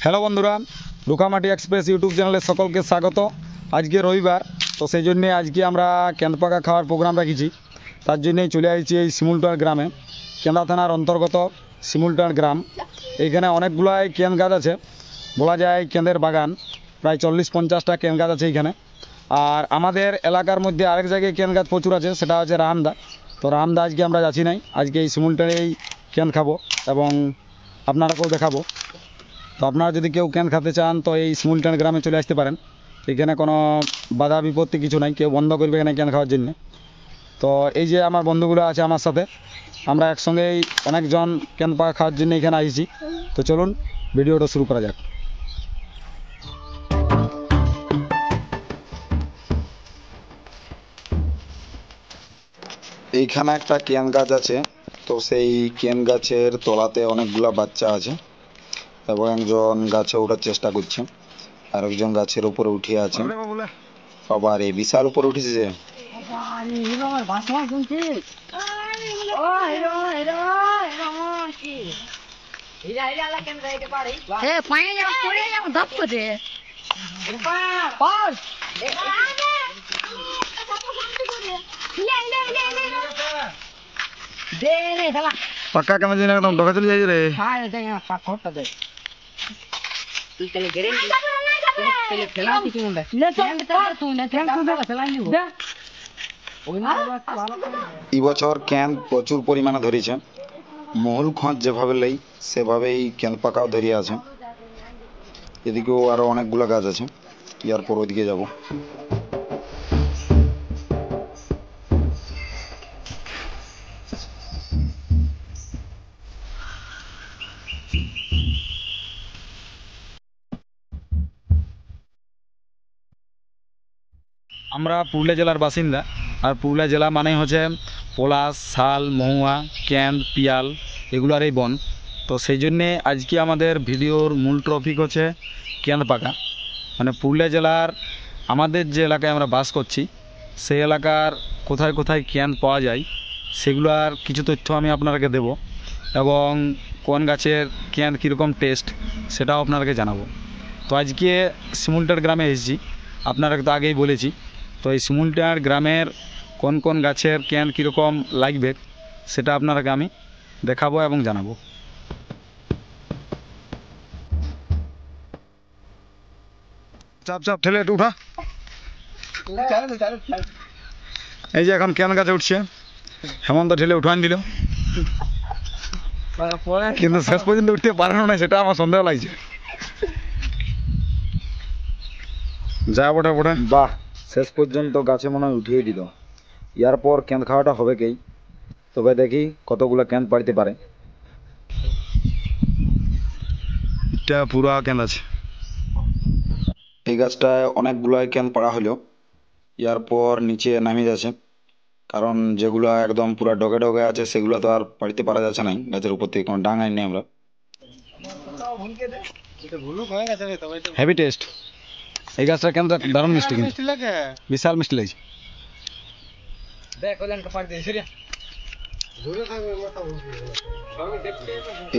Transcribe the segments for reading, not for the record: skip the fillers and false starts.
Hello বন্ধুরা, রুকামাটি express YouTube চ্যানেলে সকলকে স্বাগত। আজকে রবিবার, তো সেই জন্যে আজকে আমরা কেন্দ পাকা খাওয়ার প্রোগ্রাম রেখেছি। তার জন্যেই চলে আসছি এই শিমুলটার গ্রামে, কেন্দা থানার অন্তর্গত শিমুলটার গ্রাম। এইখানে অনেকগুলাই কেন গাছ আছে, বলা যায় কেন্দের বাগান। প্রায় 40-50টা কেন গাছ আছে এইখানে। আর আমাদের এলাকার মধ্যে আরেক জায়গায় কেন গাছ প্রচুর আছে, সেটা হচ্ছে রামদা। তো রামদা আজকে আমরা যাচ্ছি নাই, আজকে এই শিমুলটারেই কেন খাবো এবং আপনারাকেও দেখাবো। তো আপনারা যদি কেউ ক্যান খেতে চান তো এই শিমুলটান গ্রামে চলে আসতে পারেন। এখানে কোনো বাধা বিপত্তি কিছু নাই, কেউ বন্ধ করবে এখানে ক্যান খাওয়ার জন্য। তো এই যে আমার বন্ধুগুলো আছে আমার সাথে, আমরা একসঙ্গেই অনেকজন ক্যান পাকা খাওয়ার জন্য এখানে আসছি। তো চলুন ভিডিওটা শুরু করা যাক। এইখানে একটা কেন গাছ আছে, তো সেই কেন গাছের তলাতে অনেকগুলা বাচ্চা আছে এবং একজন গাছে ওঠার চেষ্টা করছে, আর একজন গাছের উপরে উঠে আছে। আবার এই বিশাল উপরে উঠেছে যে পাক্কা কেমন জানি একদম ঢোকা চলে যাই রে। এই বছর ক্যান প্রচুর পরিমাণে ধরেছে, মহুল খোঁজ যেভাবে লেই সেভাবেই ক্যান পাকাও ধরিয়ে আছে। এদিকেও আরো অনেকগুলো গাছ আছে, এরপর ওইদিকে যাব। আমরা পুরুলিয়া জেলার বাসিন্দা, আর পুরুলিয়া জেলা মানে হচ্ছে পলাশ, শাল, মহুয়া, ক্যান, পিয়াল এগুলোর এই বন। তো সেই জন্যে আজকে আমাদের ভিডিওর মূল টপিক হচ্ছে কেন্দ পাকা। মানে পুরুলিয়া জেলার আমাদের যে এলাকায় আমরা বাস করছি সেই এলাকার কোথায় কোথায় ক্যান পাওয়া যায় সেগুলোর কিছু তথ্য আমি আপনাদেরকে দেব, এবং কোন গাছের ক্যান কীরকম টেস্ট সেটাও আপনাদেরকে জানাবো। তো আজকে শিমুলটার গ্রামে এসেছি, আপনাদেরকে তো আগেই বলেছি। তো এই শিমুলটার গ্রামের কোন কোন গাছের ক্যান কীরকম লাগবে সেটা আপনাদেরকে আমি দেখাবো এবং জানাবো। চাপ চাপ ঠেলে একটু উঠা। এই যে এখন ক্যান গাছে উঠছে, হেমন্ত ঠেলে উঠান দিল, কিন্তু শেষ পর্যন্ত উঠতে পারানো না, সেটা আমার সন্দেহ লাগছে। যা বটে বটে, বাহ, শেষ পর্যন্ত গাছে মনে হয় উঠিয়ে দিল। এরপর ক্যান খাওয়াটা হবে কি, তবে দেখি কতগুলো ক্যান পাড়তে পারে। এটা পুরা ক্যান আছে, এই গাছটায় অনেকগুলাই ক্যান পাড়া হলো। এরপর নিচে নামিয়ে যাচ্ছে, কারণ যেগুলো একদম পুরা ডগে ডগে আছে সেগুলো তো আর পাড়তে পারা যাচ্ছে না, গাছের উপর থেকে কোনো ডাঙাই নেই আমরা। হেভি টেস্ট এই গাছটা, কেন দারুণ মিষ্টি, কিন্তু বিশাল মিষ্টি লাগছে।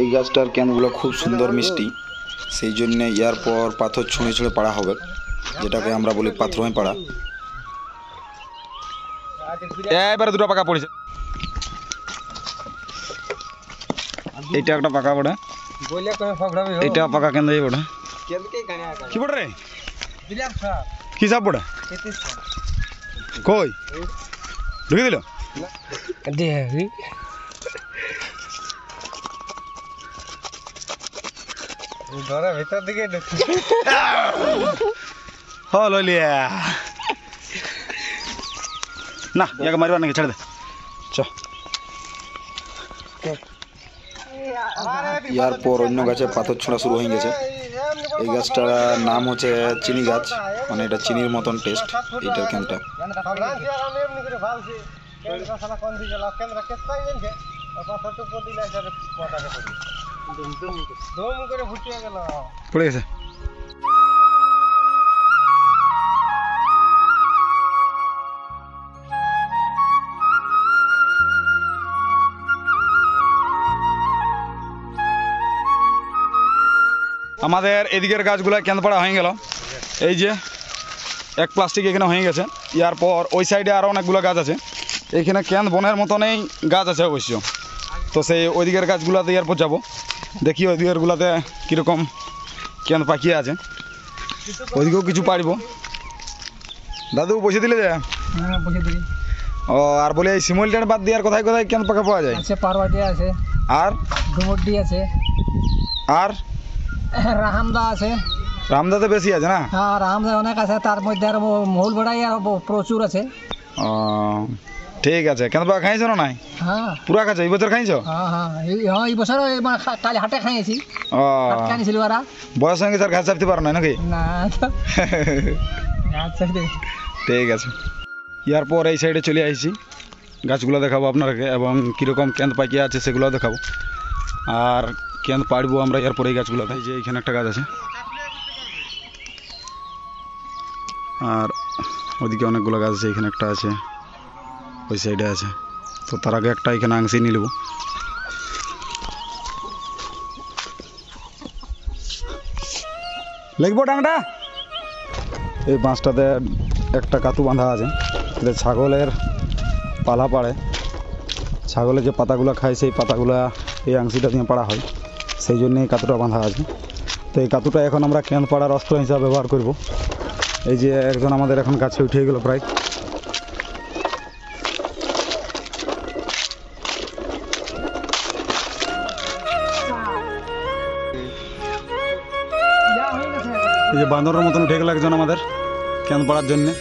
এই গাছটার ক্যানগুলো খুব সুন্দর মিষ্টি, সেই জন্য এরপর পাথর ছুঁড়ে ছুঁড়ে পাড়া হবে, যেটাকে আমরা বলি পাথরমে পাড়া। এবারে দুটো পাকা পড়েছে, এইটা একটা পাকা পড়ে, এইটা পাকা কেন যাই পড়ে। কি পড়ে রে, কি সাপ পড়ে, কই ঢুকে দিল। ভিতর দিকে না, ইয়াকে মারবার নাকি, ছেড়ে দে। এরপর অন্য গাছে পাথর ছোঁড়া শুরু হয়ে গেছে। এই গাছটার নাম হচ্ছে চিনি গাছ, মানে এটা চিনির মতন টেস্ট এইটার ক্যানটা। পড়ে গেছে। আমাদের এদিকের গাছগুলো কেন পাড়া হয়ে গেল, এই যে এক প্লাস্টিক এখানে হয়ে গেছে। ইয়ার পর ওই সাইডে আরও অনেকগুলো গাছ আছে, এইখানে কেন বনের মতনই গাছ আছে অবশ্য। তো সেই ওইদিকের গাছগুলোতে ইয়ার পর যাবো, দেখি ওইদিকেরগুলোতে কীরকম কেন পাকিয়ে আছে, ওইদিকেও কিছু পারবো। দাদু বসে দিলে যে হ্যাঁ বসে দিই। ও আর বলে এই শিমুলটার বাদ দিয়ে আর কোথায় কোথায় কেন পাকা পাওয়া যায়? আছে পারওয়াটি আছে, আর ডুমুরডি আছে, আর রাহামদা আছে। রামদাতে বেশি আছে না? হ্যাঁ রাহামদা অনেক আছে, তার মধ্যে আর মহুল বড়াই আর প্রচুর আছে। ও ঠিক আছে। কেন পাকা খাইছো না নাই? হ্যাঁ পুরা খাইছো? এই বছর খাইছো? হ্যাঁ হ্যাঁ এই বছর কাল হাটে খাইছি, ও খাইছিল ওরা। বয়স সঙ্গে স্যার ঘাস চাপতে পারো না নাকি? না তো আচ্ছা ঠিক আছে। ইয়ার পর এই সাইডে চলে আসছি, গাছগুলো দেখাবো আপনাকে এবং কীরকম কেন্দ পাকিয়ে আছে সেগুলো দেখাবো, আর কেন্দ পাড়বো আমরা এরপর এই গাছগুলোতে। এই যে এইখানে একটা গাছ আছে, আর ওদিকে অনেকগুলো গাছ আছে, এখানে একটা আছে, ওই সাইডে আছে। তো তার আগে একটা এখানে আংশি নিয়ে নেব। লিখবো ডাংটা। এই বাঁশটাতে একটা কাতু বাঁধা আছে, এতে ছাগলের পালা পাড়ে, ছাগলের যে পাতাগুলো খায় সেই পাতাগুলা এই আংশিটা দিয়ে পাড়া হয়, সেই জন্যে এই কাতুটা বাঁধা আছে। তো এই কাতুটা এখন আমরা কেন পাড়ার অস্ত্র হিসাবে ব্যবহার করব। এই যে একজন আমাদের এখন গাছে উঠে গেল প্রায়। এই যে বাঁদরের মতন উঠে গেল একজন আমাদের কেন পাড়ার জন্যে।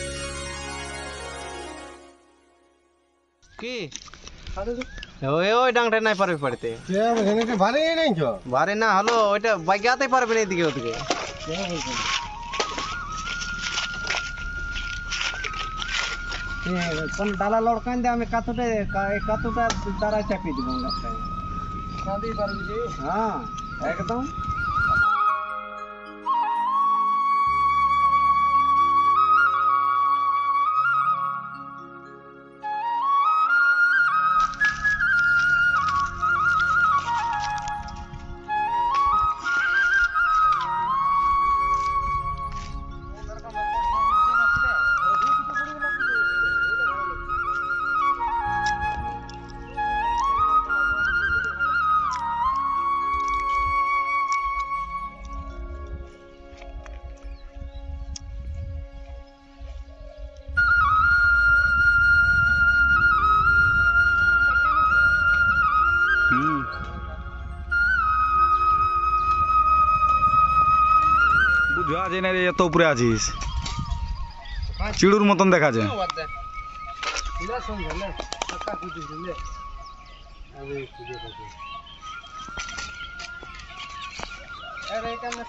কি ওই ওই ডাংটা নাই পারবে পাড়তে, ভারে না হলো ওইটা বাইকাতে পারবে না এদিকে ওদিকে। কোন ডালা লড়কান দিয়ে আমি কাতুটা দ্বারা চাপিয়ে দিব গাছটায়। হ্যাঁ একদম। বুঝা যায় না রে, এত উপরে আছিস, চিড়ুর মতন দেখা যায়।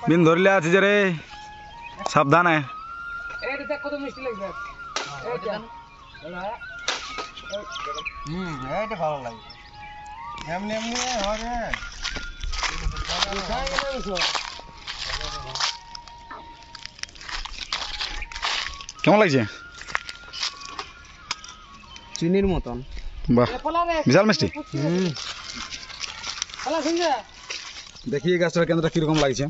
বিন ধরলে আছে যে রে, সাবধানে। কত মিষ্টি লাগবে। এইটা ভালো লাগে এমনি এমনি হবে। কেমন লাগছে? চিনির মতন। বাহ বিশাল মিষ্টি। দেখি এই গাছটার কেন্দ্রটা কিরকম লাগছে।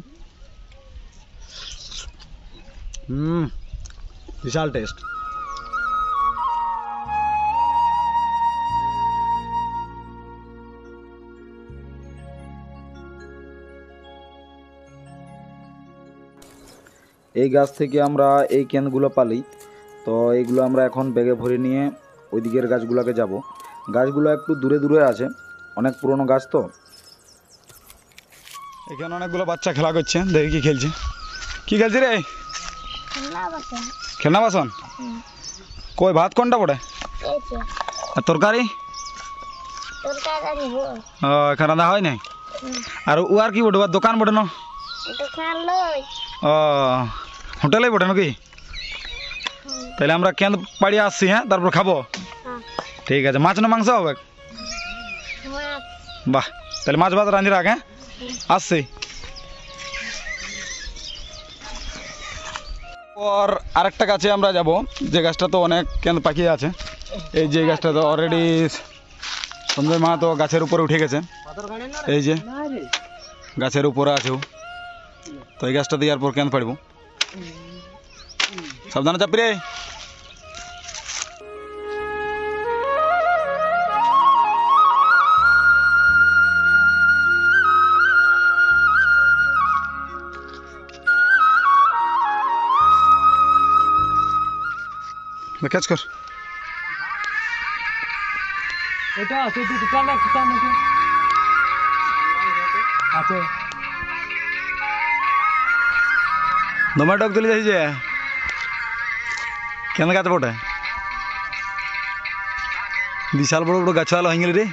বিশাল টেস্ট। এই গাছ থেকে আমরা এই কেনগুলো পালি, তো এইগুলো আমরা এখন ব্যাগে ভরে নিয়ে ওই দিকের গাছগুলোকে যাব। গাছগুলো একটু দূরে দূরে আছে, অনেক পুরনো গাছ তো। এখানে অনেকগুলো বাচ্চা খেলা করছে, দেখি কি খেলছে। কি খেলছি রে? খেলনা বাসন। কই ভাত কোনটা পড়ে? আর তরকারি? ও এখানে রান্না হয় নাই। আর ও আর কি বটে? দোকান বটে না? ও হোটেলে বটে নাকি? তাহলে আমরা কেন পাড়িয়ে আসছি, হ্যাঁ তারপর খাবো। ঠিক আছে। মাছ না মাংস হবে? বাহ, তাহলে মাছ ভাত রাঁধি রাখ। হ্যাঁ আসছি। আর আরেকটা গাছে আমরা যাব, যে গাছটা তো অনেক কেন পাকিয়ে আছে। এই যে গাছটা তো অলরেডি সঞ্জয় মাহাতো গাছের উপরে উঠে গেছে। এই যে গাছের উপরে আছে ও। তো এই গাছটা দেওয়ার পর কেন পারবো সাবধানে চাপি রে ক্যাচ কর এটা আছে তুই টান আছে আছে দমা ডক তুলে যাইছে কেন গাছ বটে বিশাল বড় বড় গাছ আলো হয়ে রে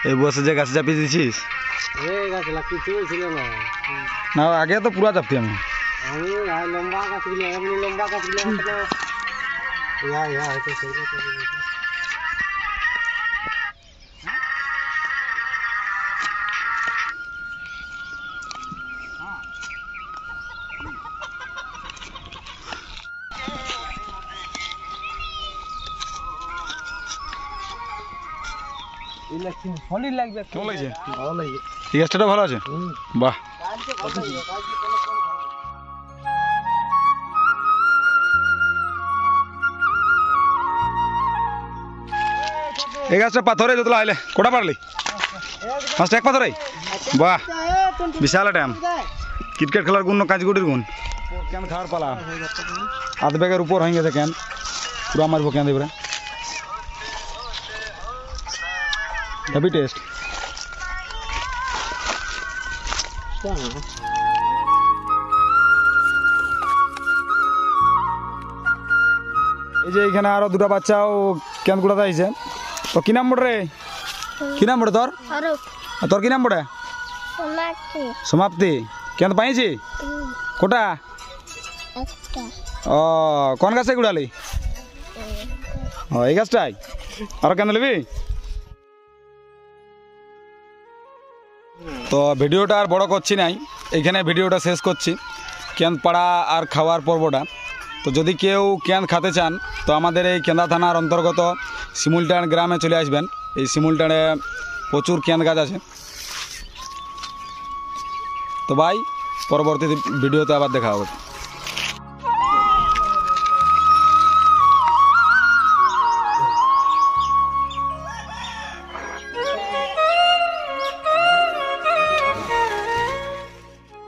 এই বসে যে গাছে চাপিয়ে দিয়েছিস এই গাছ কিছু ছিল না না আগে তো পুরা চাপতি আমি লম্বা গাছগুলো এমনি লম্বা গাছগুলো এটা সেই ইলেকশন ফলি লাগবে কেমন লাগছে ভালো লাগে এই গাছটা ভালো আছে বাহ এই গাছটা পাথরে যতলা আইলে কোটা পারলি ফার্স্ট এক পাথরে বাহ বিশাল ড্যাম ক্রিকেট খেলার গুণ কাজগুটির গুণ কেন খাওয়ার পালা আধ ব্যাগের উপর হয়ে গেছে কেন পুরা মারবো কেন দেবে হ্যাপি টেস্ট এই যে এখানে আরো দুটো বাচ্চাও কেন কুড়াতে আইছে তো কি নাম বটে রে কি নাম বটে তোর আর তোর কি নাম বটে সমাপ্তি কেন পাইছি কোটা ও কোন গাছে গুড়ালি ও এই গাছটাই আর কেন নেবি তো ভিডিওটা আর বড় করছি নাই এইখানে ভিডিওটা শেষ করছি কেন পাড়া আর খাওয়ার পর্বটা তো যদি কেউ কেন খেতে চান তো আমাদের এই কেন্দা থানার অন্তর্গত শিমুলটান গ্রামে চলে আসবেন এই শিমুলটানে প্রচুর কেন গাছ আছে তো ভাই পরবর্তী ভিডিওতে আবার দেখা হবে